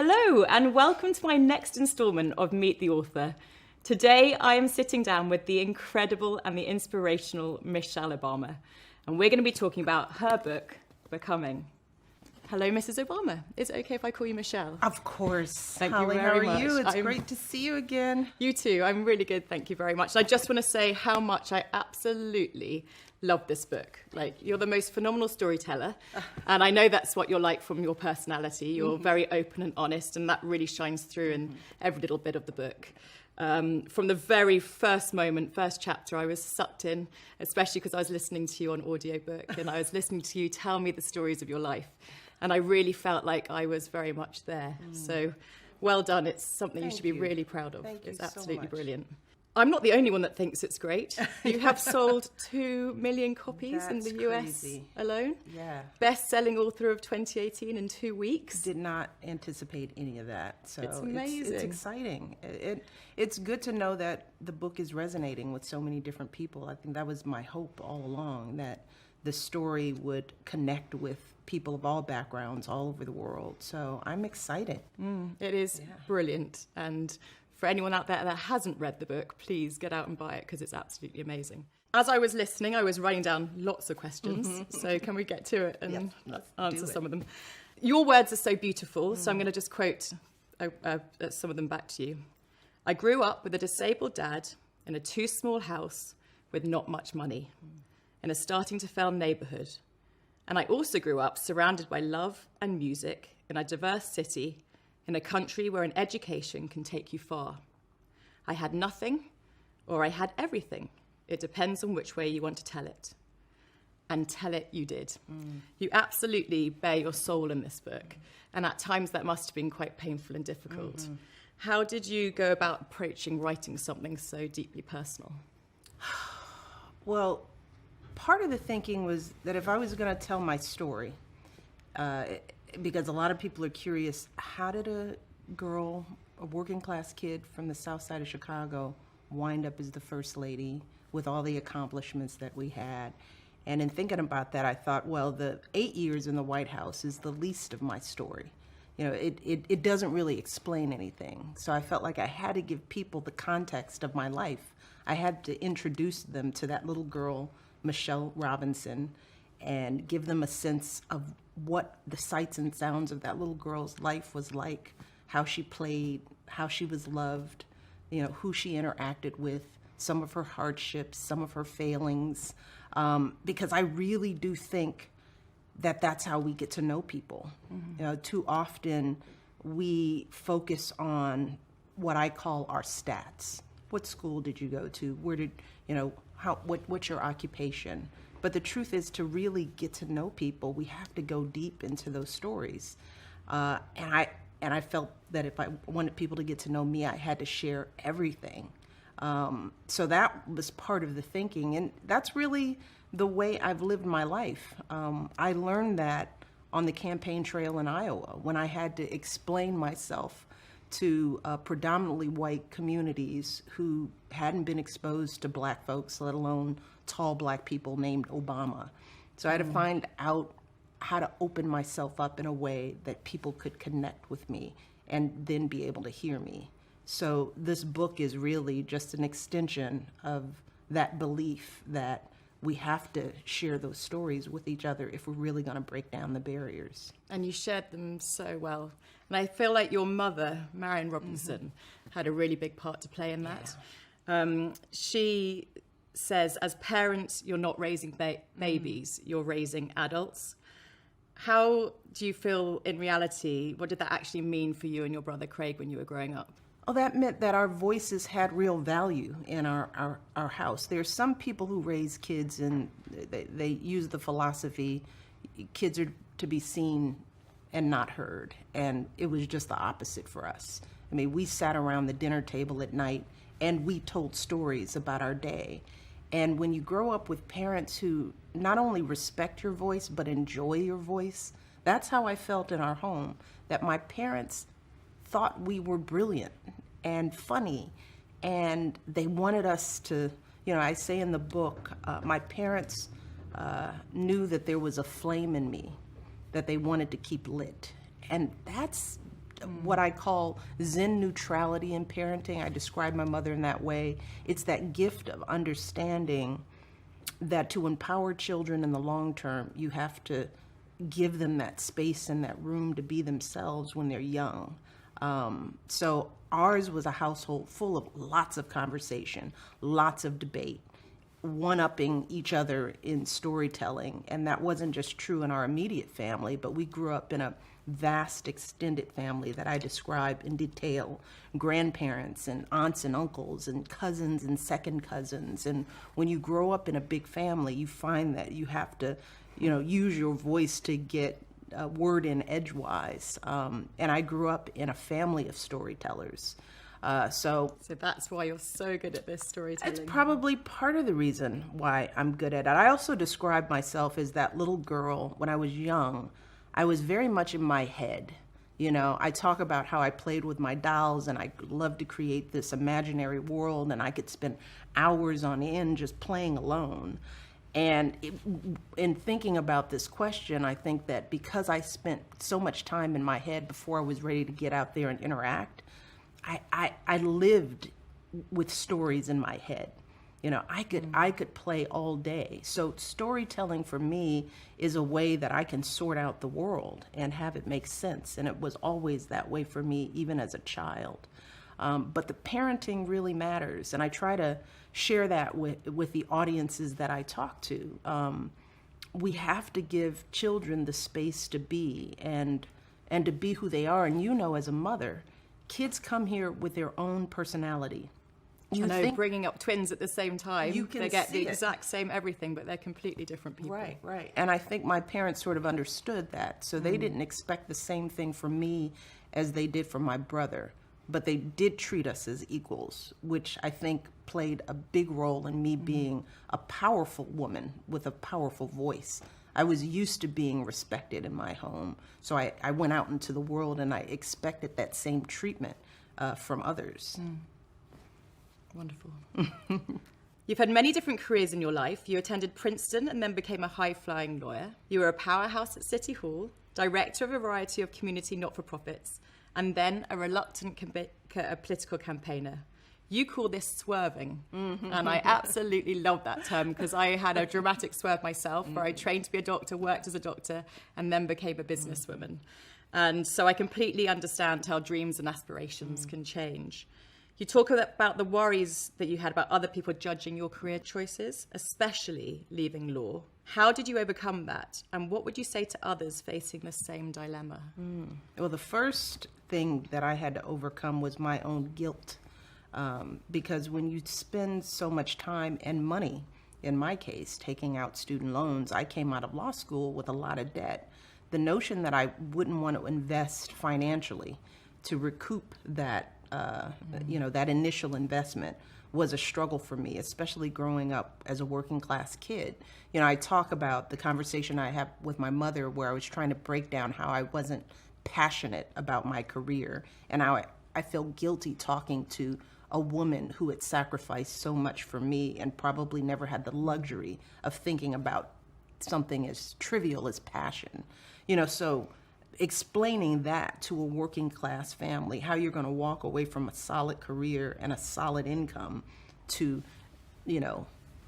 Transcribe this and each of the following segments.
Hello, and welcome to my next instalment of Meet the Author. Today, I am sitting down with the incredible and the inspirational Mishel Obama, and we're going to be talking about her book, Becoming. Hello, Mrs. Obama. Is it okay if I call you Michelle? Of course. Thank Holly, you very how are much. you? It's great to see you again. You too. I'm really good. Thank you very much. I just want to say how much I absolutely love this book. Like, you're the most phenomenal storyteller, and I know that's what you're like from your personality. You're very open and honest, and that really shines through in every little bit of the book. From the very first moment, first chapter, I was sucked in, especially because I was listening to you on audiobook, and I was listening to you tell me the stories of your life. And I really felt like I was very much there. So well done. It's something you should be really proud of. It's absolutely brilliant. I'm not the only one that thinks it's great. You have sold 2 million copies in the US alone. Yeah. Best-selling author of 2018 in 2 weeks. Did not anticipate any of that. So it's amazing. It's exciting. It's good to know that the book is resonating with so many different people. I think that was my hope all along, that the story would connect with people of all backgrounds all over the world. So I'm excited. It is brilliant. And for anyone out there that hasn't read the book, please get out and buy it because it's absolutely amazing. As I was listening, I was writing down lots of questions. So can we get to it and answer some of them? Your words are so beautiful, so I'm going to just quote some of them back to you. I grew up with a disabled dad in a too small house with not much money, in a starting to fail neighborhood. And I also grew up surrounded by love and music in a diverse city, in a country where an education can take you far. I had nothing, or I had everything. It depends on which way you want to tell it. And tell it you did. You absolutely bear your soul in this book. And at times that must have been quite painful and difficult. How did you go about approaching writing something so deeply personal? Well, part of the thinking was that if I was going to tell my story, because a lot of people are curious, how did a girl, a working class kid from the south side of Chicago, wind up as the first lady with all the accomplishments that we had? And in thinking about that, I thought, well, the 8 years in the White House is the least of my story. You know, it doesn't really explain anything. So I felt like I had to give people the context of my life. I had to introduce them to that little girl, Michelle Robinson, and give them a sense of what the sights and sounds of that little girl's life was like, how she played, how she was loved, you know, who she interacted with, some of her hardships, some of her failings, because I really do think that that's how we get to know people. You know, too often we focus on what I call our stats. What school did you go to? Where did, you know, what's your occupation? But the truth is, to really get to know people, we have to go deep into those stories. And I felt that if I wanted people to get to know me, I had to share everything. So that was part of the thinking. And that's really the way I've lived my life. I learned that on the campaign trail in Iowa, when I had to explain myself to predominantly white communities who hadn't been exposed to black folks, let alone tall black people named Obama. So I had to find out how to open myself up in a way that people could connect with me and then be able to hear me. So this book is really just an extension of that belief that we have to share those stories with each other if we're really going to break down the barriers. And you shared them so well. And I feel like your mother, Marion Robinson, had a really big part to play in that. She says, as parents, you're not raising babies, you're raising adults. How do you feel in reality? What did that actually mean for you and your brother Craig when you were growing up? Oh, that meant that our voices had real value in our house. There's some people who raise kids and they use the philosophy, kids are to be seen and not heard. And it was just the opposite for us. I mean, we sat around the dinner table at night and we told stories about our day. And when you grow up with parents who not only respect your voice, but enjoy your voice, that's how I felt in our home, that my parents thought we were brilliant and funny, and they wanted us to, you know, I say in the book, my parents knew that there was a flame in me that they wanted to keep lit. And that's what I call Zen neutrality in parenting. I describe my mother in that way. It's that gift of understanding that to empower children in the long term, you have to give them that space and that room to be themselves when they're young. So ours was a household full of lots of conversation, lots of debate, one-upping each other in storytelling. And that wasn't just true in our immediate family, but we grew up in a vast extended family that I describe in detail, grandparents and aunts and uncles and cousins and second cousins. And when you grow up in a big family, you find that you have to, use your voice to get word in edgewise. And I grew up in a family of storytellers. So that's why you're so good at this storytelling. It's probably part of the reason why I'm good at it. I also describe myself as that little girl. When I was young, I was very much in my head. I talk about how I played with my dolls and I loved to create this imaginary world, and I could spend hours on end just playing alone. And in thinking about this question, I think that because I spent so much time in my head before I was ready to get out there and interact, I lived with stories in my head. I could play all day. So storytelling for me is a way that I can sort out the world and have it make sense. And it was always that way for me, even as a child. But the parenting really matters. And I try to share that with the audiences that I talk to. We have to give children the space to be and to be who they are. And as a mother, kids come here with their own personality. Bringing up twins at the same time, they get the exact same everything, but they're completely different people. Right. And I think my parents sort of understood that. So they didn't expect the same thing from me as they did from my brother. But they did treat us as equals, which I think played a big role in me being a powerful woman with a powerful voice. I was used to being respected in my home. So I went out into the world and I expected that same treatment from others. Wonderful. You've had many different careers in your life. You attended Princeton and then became a high-flying lawyer. You were a powerhouse at City Hall, director of a variety of community not-for-profits, and then a reluctant political campaigner. You call this swerving, and I absolutely love that term because I had a dramatic swerve myself where I trained to be a doctor, worked as a doctor, and then became a businesswoman. And so I completely understand how dreams and aspirations can change. You talk about the worries that you had about other people judging your career choices, especially leaving law. How did you overcome that? And what would you say to others facing the same dilemma? Well, the first thing that I had to overcome was my own guilt. Because when you spend so much time and money, in my case, taking out student loans, I came out of law school with a lot of debt. The notion that I wouldn't want to invest financially to recoup that that initial investment was a struggle for me, especially growing up as a working class kid. I talk about the conversation I had with my mother where I was trying to break down how I wasn't passionate about my career and how I feel guilty talking to a woman who had sacrificed so much for me and probably never had the luxury of thinking about something as trivial as passion. So explaining that to a working class family, how you're going to walk away from a solid career and a solid income to,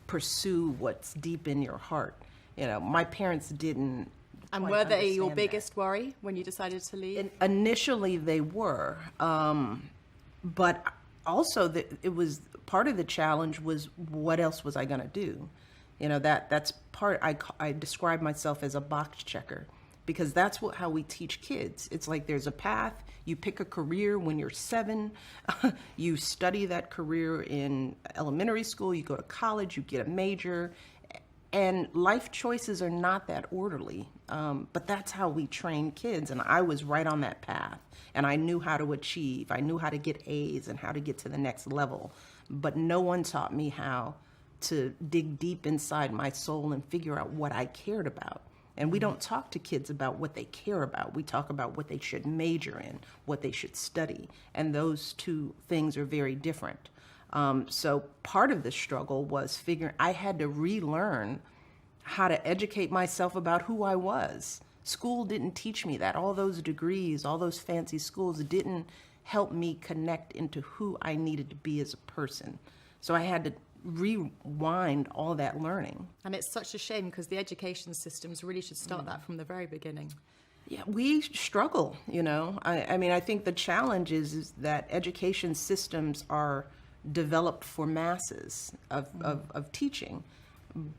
pursue what's deep in your heart. My parents didn't. And were they your biggest worry when you decided to leave? Initially they were, but also it was part of the challenge was what else was I going to do? That's part. I describe myself as a box checker. Because that's how we teach kids. It's like there's a path. You pick a career when you're 7. You study that career in elementary school. You go to college. You get a major. And life choices are not that orderly. But that's how we train kids. And I was right on that path. And I knew how to achieve. I knew how to get A's and how to get to the next level. But no one taught me how to dig deep inside my soul and figure out what I cared about. And we don't talk to kids about what they care about. We talk about what they should major in, what they should study. And those two things are very different. So part of the struggle was I had to relearn how to educate myself about who I was School didn't teach me that. All those degrees, all those fancy schools didn't help me connect into who I needed to be as a person. So I had to rewind all that learning. And it's such a shame because the education systems really should start that from the very beginning. Yeah, we struggle, you know. I mean, I think the challenge is that education systems are developed for masses of teaching,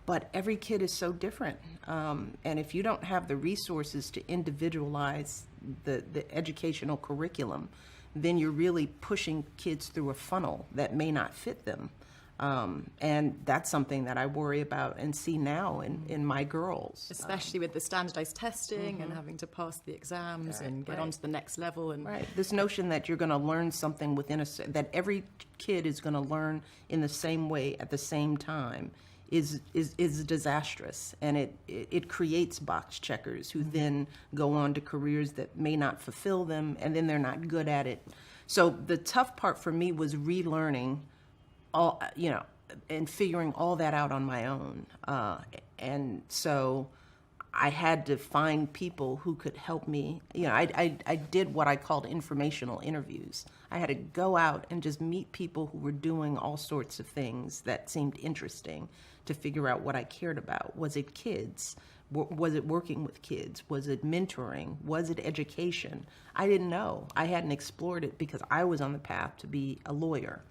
but every kid is so different. And if you don't have the resources to individualize the educational curriculum, then you're really pushing kids through a funnel that may not fit them. And that's something that I worry about and see now in my girls. Especially with the standardized testing and having to pass the exams and get on to the next level. And This notion that you're going to learn something that every kid is going to learn in the same way at the same time is disastrous. And it creates box checkers who then go on to careers that may not fulfill them, and then they're not good at it. So the tough part for me was relearning all, you know, and figuring all that out on my own. And so I had to find people who could help me. You know, I did what I called informational interviews. I had to go out and just meet people who were doing all sorts of things that seemed interesting to figure out what I cared about. Was it kids? Was it working with kids? Was it mentoring? Was it education? I didn't know. I hadn't explored it because I was on the path to be a lawyer.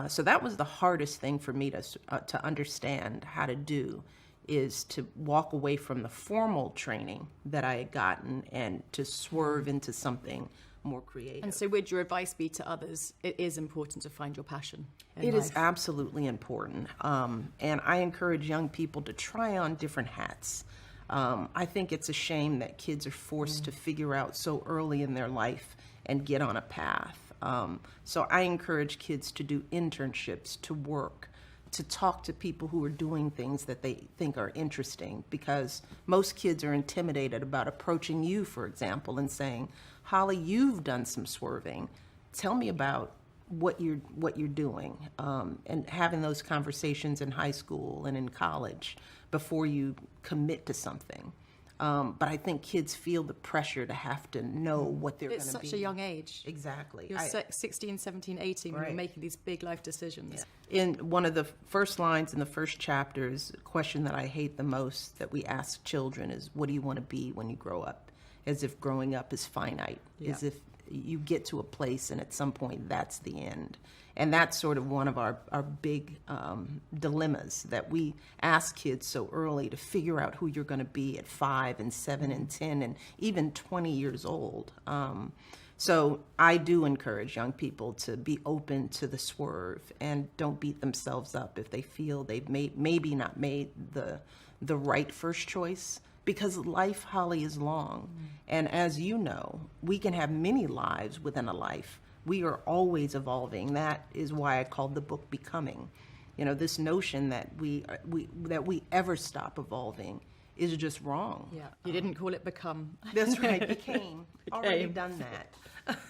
So that was the hardest thing for me to understand how to do, is to walk away from the formal training that I had gotten and to swerve into something more creative. And so would your advice be to others, it is important to find your passion in It life? is absolutely important. And I encourage young people to try on different hats. I think it's a shame that kids are forced to figure out so early in their life and get on a path. So I encourage kids to do internships, to work, to talk to people who are doing things that they think are interesting, because most kids are intimidated about approaching you, for example, and saying, Holly, you've done some swerving. Tell me about what you're doing, and having those conversations in high school and in college before you commit to something. But I think kids feel the pressure to have to know what they're going to be. It's such a young age. Exactly. You're 16, 17, 18 when you're making these big life decisions. Yeah. In one of the first lines in the first chapters, a question that I hate the most that we ask children is, what do you want to be when you grow up? As if growing up is finite, as if you get to a place and at some point that's the end. And that's sort of one of our big dilemmas, that we ask kids so early to figure out who you're going to be at 5 and 7 and 10 and even 20 years old. So I do encourage young people to be open to the swerve and don't beat themselves up if they feel they've maybe not made the right first choice. Because life, Holly, is long. And as you know, we can have many lives within a life. We are always evolving. That is why I called the book Becoming. You know, this notion that we ever stop evolving is just wrong. Yeah, you didn't call it Become. That's right, became. Already done that.